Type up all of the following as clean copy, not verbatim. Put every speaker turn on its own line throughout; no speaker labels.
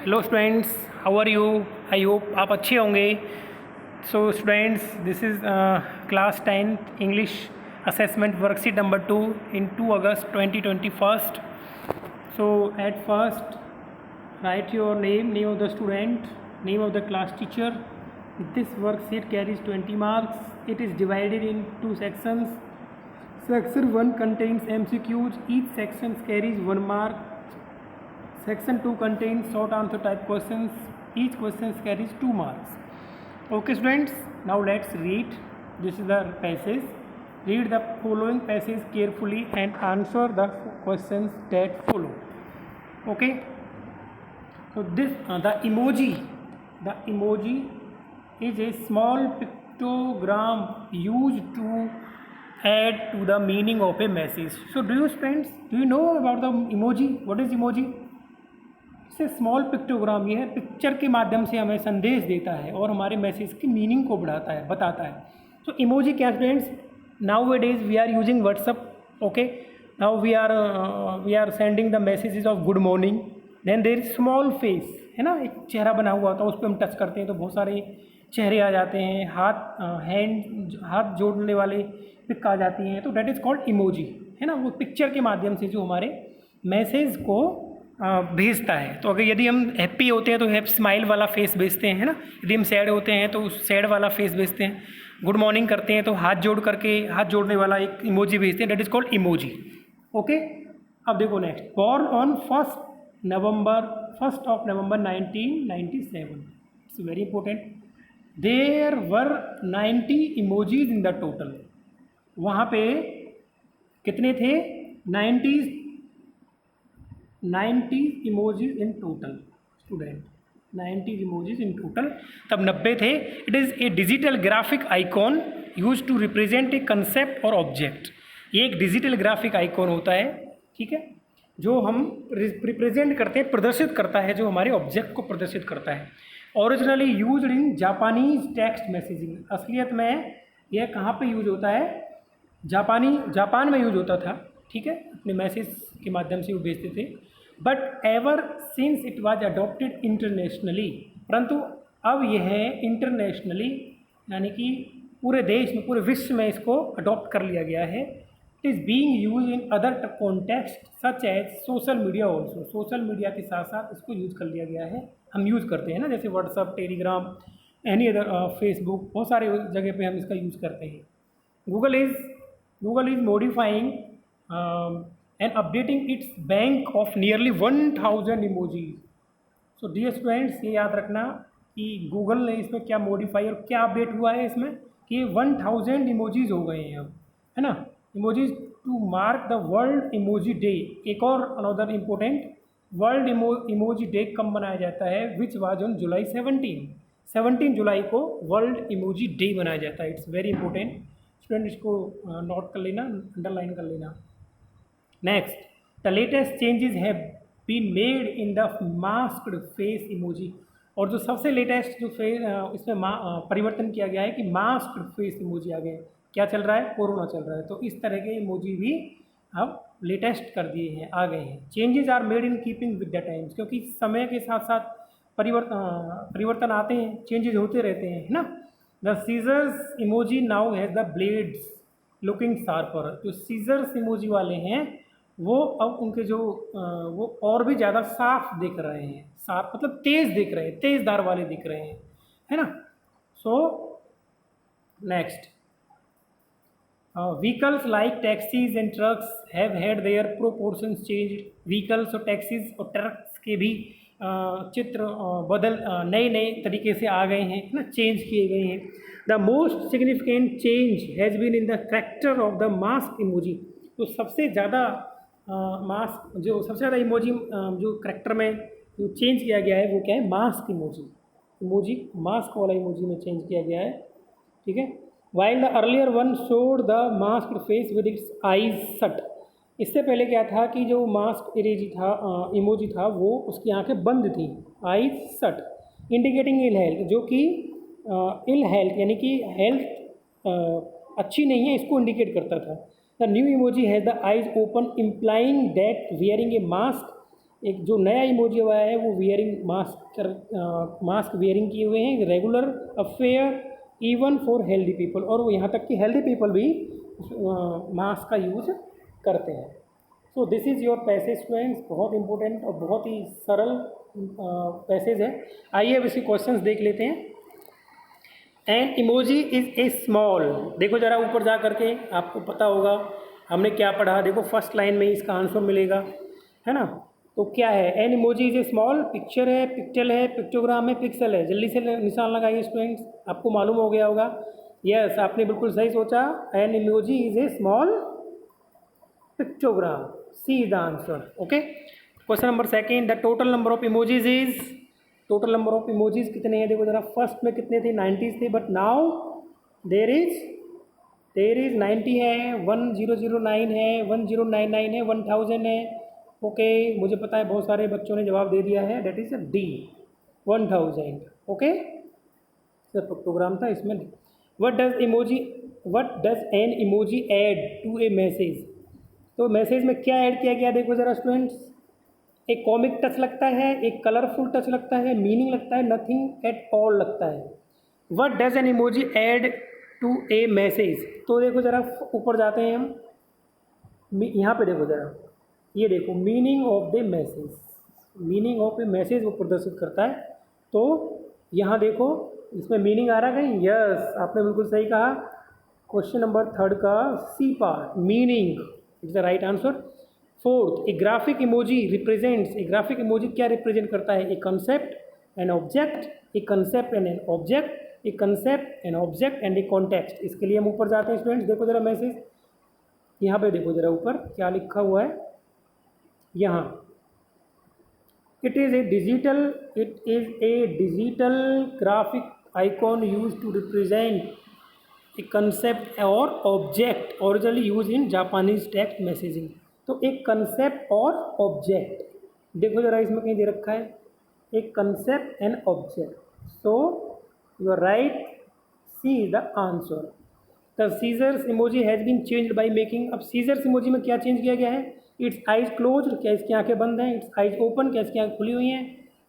Hello students, how are you? I hope आप अच्छे होंगे. So students, this is class 10 English assessment worksheet number 2 in 2 August 2021. So at first write your name of the student, name of the class teacher. This worksheet carries 20 marks. It is divided in 2 sections. Section 1 contains MCQs. Each section carries 1 mark. Section 2 contains short answer type questions. Each question carries 2 marks. Okay students, now let's read. This is the passage. Read the following passage carefully and answer the questions that follow. Okay. So this the emoji is a small pictogram used to add to the meaning of a message. So do you know about the emoji? What is emoji? से small pictogram, ये है picture के माध्यम से हमें संदेश देता है और हमारे मैसेज की मीनिंग को बढ़ाता है, बताता है. सो इमोजी क्या students? Now days we are using WhatsApp. Okay, now we are sending the messages of good morning. Then there is small face, है ना, एक चेहरा बना हुआ होता है, उस पर हम टच करते हैं तो बहुत सारे चेहरे आ जाते हैं, हाथ जोड़ने वाले पिक आ जाती हैं, तो डेट इज़ कॉल्ड इमोजी, है ना. वो पिक्चर के माध्यम से जो हमारे मैसेज को भेजता है. तो अगर यदि हम हैप्पी होते हैं तो स्माइल वाला फेस भेजते हैं, है ना. यदि हम सैड होते हैं तो सैड वाला फेस भेजते हैं. गुड मॉर्निंग करते हैं तो हाथ जोड़ने वाला एक इमोजी भेजते हैं, that is called emoji. Okay, अब देखो next. Born on 1st of November 1997. It's very important. There were 90 emojis in the total. वहाँ पे कितने थे? 90 emojis in total student. 90 emojis in total, तब 90 थे. It is a digital graphic icon used to represent a concept और object. ये एक digital graphic icon होता है, ठीक है, जो हम रिप्रेजेंट करते हैं, प्रदर्शित करता है, जो हमारे ऑब्जेक्ट को प्रदर्शित करता है. Originally use in Japanese text messaging. असलियत में यह कहाँ पे यूज होता है? जापान में यूज होता था, ठीक है, अपने मैसेज के माध्यम से वो भेजते थे. But ever since it was adopted internationally, परंतु अब यह इंटरनेशनली यानी कि पूरे देश में, पूरे विश्व में इसको अडॉप्ट कर लिया गया है. It is being used in other context such as social media also. Social media के साथ साथ इसको यूज़ कर लिया गया है, हम यूज़ करते हैं ना, जैसे WhatsApp, Telegram, any other, Facebook, बहुत सारे जगह पे हम इसका यूज़ करते हैं. Google is modifying and updating its bank of nearly 1000 emojis. So dear students, ये याद रखना कि गूगल ने इसमें क्या मॉडिफाई और क्या अपडेट हुआ है इसमें कि 1000 इमोजीज हो गए हैं अब, है ना. Emojis to mark the world emoji day. एक और another important, world emoji day कब मनाया जाता है? विच वाज ऑन जुलाई 17 जुलाई को वर्ल्ड इमोजी डे मनाया जाता है. इट्स वेरी इंपॉर्टेंट स्टूडेंट, इसको नोट कर लेना, अंडरलाइन कर लेना. Next, the latest changes have been made in the masked face emoji. और जो सबसे लेटेस्ट जो इसमें परिवर्तन किया गया है कि मास्क्ड फेस इमोजी आ गए. क्या चल रहा है? कोरोना चल रहा है, तो इस तरह के इमोजी भी अब लेटेस्ट कर दिए हैं, आ गए हैं. Changes are made in keeping with the times, क्योंकि समय के साथ साथ परिवर्तन आते हैं, चेंजेस होते रहते हैं, है ना. The scissors emoji now has the blades looking sharper. जो सीजर्स इमोजी वाले हैं वो अब उनके जो वो और भी ज़्यादा साफ दिख रहे हैं. साफ मतलब तेज़ दिख रहे हैं, तेज़ धार वाले दिख रहे हैं, है ना. So next, vehicles like taxis and trucks have had there proportions change. Vehicles और टैक्सीज और ट्रक्स के भी चित्र नए तरीके से आ गए हैं, है ना, चेंज किए गए हैं. The most significant change has been in the character of the mask emoji. तो सबसे ज़्यादा सबसे ज़्यादा इमोजी जो करेक्टर में जो चेंज किया गया है वो क्या है? मास्क इमोजी मास्क वाला इमोजी में चेंज किया गया है, ठीक है. While the earlier one showed the masked face with its eyes shut. इससे पहले क्या था कि जो मास्क इमोजी था वो उसकी आंखें बंद थी, eyes shut, indicating ill health, जो कि इल हेल्थ यानी कि हेल्थ अच्छी नहीं है, इसको इंडिकेट करता था. The new emoji has the eyes open, implying that wearing a mask एक जो नया इमोजी हुआ है वो वियरिंग मास्क वियरिंग किए हुए हैं, regular affair even for healthy people, और वो यहाँ तक कि हेल्दी पीपल भी मास्क का यूज़ करते हैं। So this is your passage students, बहुत इंपॉर्टेंट और बहुत ही सरल पैसेज है। आइए अब इसके क्वेश्चंस देख लेते हैं। N emoji is a small, देखो ज़रा ऊपर जा करके आपको पता होगा हमने क्या पढ़ा, देखो फर्स्ट लाइन में ही इसका आंसर मिलेगा, है ना। तो क्या है, N emoji is a small, picture है, पिक्चल है, पिक्टोग्राम है, पिक्सल है। जल्दी से निशान लगाइए स्टूडेंट्स, आपको मालूम हो गया होगा। यस, आपने बिल्कुल सही सोचा, an emoji is a small pictogram, C is the answer. Okay, question number second, the total number of emojis is, total number of emojis कितने हैं, देखो जरा, फर्स्ट में कितने थे, 90 थे, बट नाउ देर इज 90 है, 1009 है, 1099 है, 1000 है। ओके, मुझे पता है बहुत सारे बच्चों ने जवाब दे दिया है, that is D 1000। Okay, program था इसमें। What does an emoji add to a message, तो मैसेज में क्या ऐड किया गया, देखो ज़रा स्टूडेंट्स, एक कॉमिक टच लगता है, एक कलरफुल टच लगता है, मीनिंग लगता है, नथिंग एट ऑल लगता है। What does an emoji add to a message, तो देखो ज़रा ऊपर जाते हैं हम, यहाँ पे देखो ज़रा, ये देखो meaning of the message, meaning of A message वो प्रदर्शित करता है। तो यहाँ देखो इसमें मीनिंग आ रहा है कहीं, यस आपने बिल्कुल सही कहा, क्वेश्चन नंबर थर्ड का C part, meaning is the right answer. Fourth, a graphic emoji represents, a graphic emoji क्या रिप्रेजेंट करता है, a concept, an object, a concept and an object, a concept an object and a context. इसके लिए हम ऊपर जाते हैं students, देखो जरा मैसेज, यहाँ पे देखो जरा ऊपर क्या लिखा हुआ है, यहाँ it is a digital graphic icon used to represent a concept or object originally used in Japanese text messaging। तो एक कंसेप्ट और ऑब्जेक्ट, देखो जरा इसमें कहीं दे रखा है, एक concept and object, so you are right, C is the answer. The scissors emoji has been changed by making, अब सीजर्स इमोजी में क्या चेंज किया गया है, इट्स आइज क्लोज्ड, क्या इसकी आंखें बंद हैं, इट्स आइज ओपन, क्या इसकी आंखें खुली हुई हैं,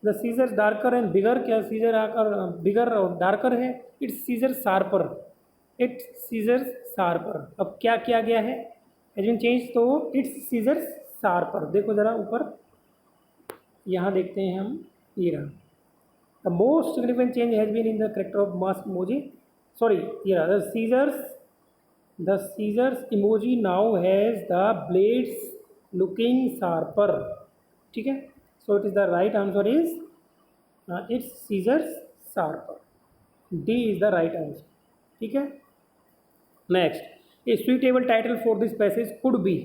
the scissors darker and bigger, क्या सीजर आकर बिगर और डार्कर है, it's scissor sharper, it's scissor sharper. अब क्या किया गया है, हैज बीन चेंज, तो इट्स सीजर शार्पर, देखो ज़रा ऊपर, यहाँ देखते हैं हम, ये रहा, the most significant change has been in the character of mask emoji, sorry ये रहा, the scissors emoji now has the blades looking sharper, ठीक है। So it is the right answer is it's scissors sharper, D is the right answer, ठीक है। Next, a suitable title for this passage could be,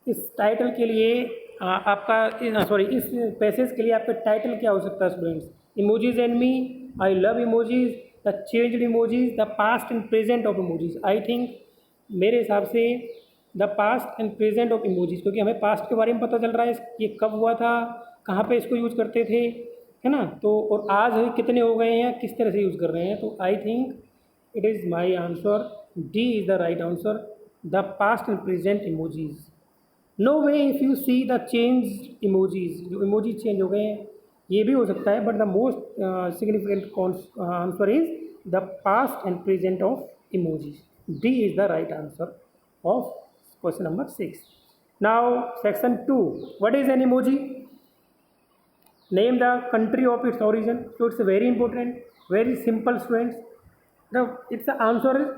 इस title के लिए आपका sorry इस passage के लिए आपका टाइटल क्या हो सकता है students, emojis and me, I love emojis, the changed emojis, the past and present of emojis. I think मेरे हिसाब से the past and present of emojis, क्योंकि हमें पास्ट के बारे में पता चल रहा है, ये कब हुआ था, कहाँ पे इसको यूज़ करते थे, है ना, तो और आज कितने हो गए हैं, किस तरह से यूज़ कर रहे हैं, तो I think it is my answer, D is the right answer, the past and present emojis. No way if you see the change emojis, जो इमोजीज चेंज हो गए हैं ये भी हो सकता है, but the most significant answer is the past and present of emojis, D is the right answer of question number 6. Now section 2, what is an emoji, name the country of its origin, so it's very important, very simple students. Now its the answer is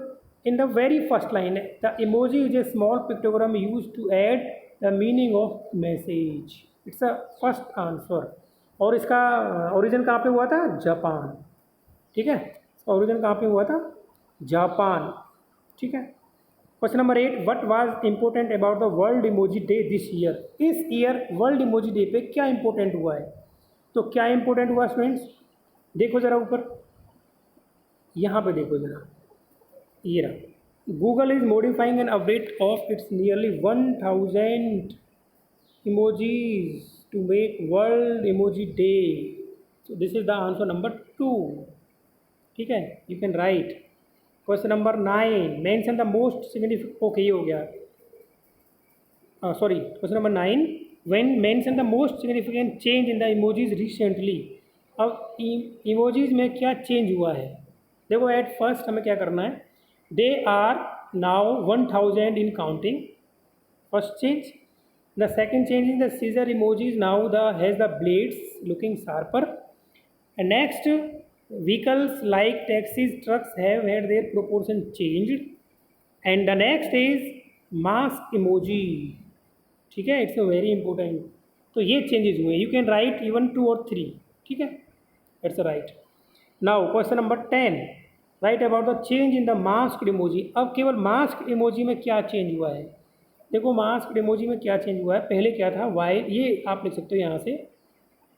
in the very first line, the emoji is a small pictogram used to add the meaning of message, it's the first answer। और इसका origin कहाँ पे हुआ था, Japan, ठीक है, origin कहाँ पे हुआ था, जापान, ठीक है। Question number 8, what was important about the world emoji day this year, इस ईयर वर्ल्ड इमोजी डे पे क्या इंपॉर्टेंट हुआ है, तो क्या इंपॉर्टेंट हुआ स्टूडेंट्स, देखो ज़रा ऊपर, यहाँ पे देखो ज़रा, ये रहा, Google is modifying an update of its nearly 1000 emojis to make world emoji day, so this is the answer number 2, ठीक है, you can write. Question number 9, mention the most significant, okay ये हो गया, sorry question number 9, when mention the most significant change in the emojis recently. अब emojis में क्या change हुआ है, देखो एट फर्स्ट हमें क्या करना है, they are now 1000 in counting, first change. The second change in the scissor emojis now the has the blades looking sharper. And next, vehicles like taxis, trucks have had their proportion changed. And the next is mask emoji, ठीक है, it's a very important. तो ये changes हुए, you can right even 2 और 3, ठीक है, it's right. Now question number 10, right about the change in the mask emoji. अब केवल मास्क इमोजी में क्या चेंज हुआ है, देखो मास्क इमोजी में क्या चेंज हुआ है, पहले क्या था, वाइल, ये आप लिख सकते हो यहाँ से,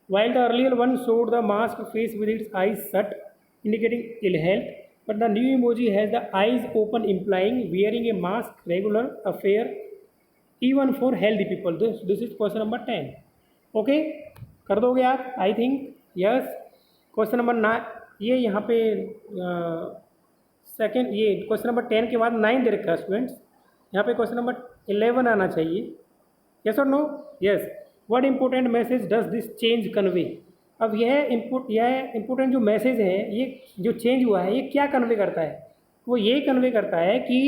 while the earlier one showed the masked face with its eyes shut, indicating ill health, but the new emoji has the eyes open, implying wearing a mask regular affair even for healthy people. This is question number 10. Okay, कर दोगे आप, I think yes. Question number 9, ये यहाँ पे second, ये question number 10 के बाद 9 दे रखा है स्टूडेंट्स, यहाँ पे क्वेश्चन नंबर 11 आना चाहिए, यस और no, yes. What important message does this change convey. अब यह इम्पोर्टेंट जो मैसेज है, ये जो चेंज हुआ है, ये क्या कन्वे करता है, वो ये कन्वे करता है कि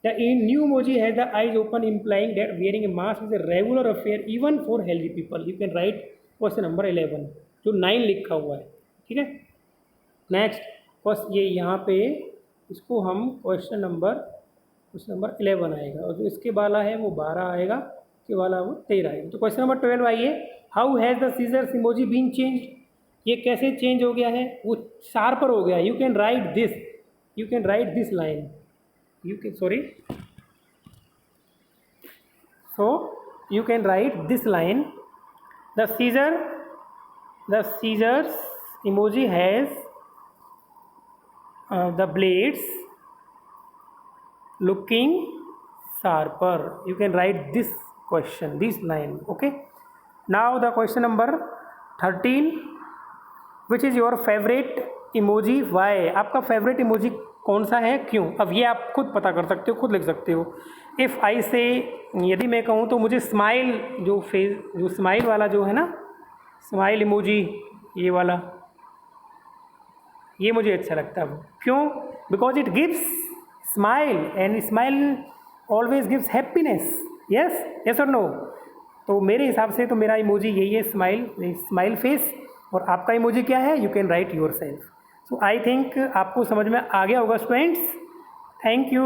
the new emoji has the eyes open, implying that wearing A mask is a regular affair even for healthy people. You can write question number 11, जो 9 लिखा हुआ है, ठीक है। नेक्स्ट फर्स्ट, ये यहाँ पे इसको हम क्वेश्चन नंबर 11 आएगा, और जो इसके वाला है वो 12 आएगा, के वाला वो 13 आएगा। तो क्वेश्चन नंबर 12 आइए, how has the scissors emoji been change. ये कैसे चेंज हो गया है, वो शार्पर हो गया। You can write this line, you can write this line, the scissors emoji has the blades looking sharper. You can write this question, this line. Okay, now the question number 13, which is your favorite emoji, why। आपका favourite emoji कौन सा है, क्यों। अब ये आप खुद पता कर सकते हो, खुद लिख सकते हो। इफ़ आई से, यदि मैं कहूँ तो मुझे स्माइल, जो स्माइल वाला जो है ना, स्माइल इमोजी, ये वाला, ये मुझे अच्छा लगता है। क्यों, because it gives smile, and smile always gives happiness. Yes और नो। तो मेरे हिसाब से तो मेरा इमोजी यही है, स्माइल फेस। और आपका इमोजी क्या है, you can right your self. So I think आपको समझ में आ गया होगा स्टूडेंट्स। Thank you.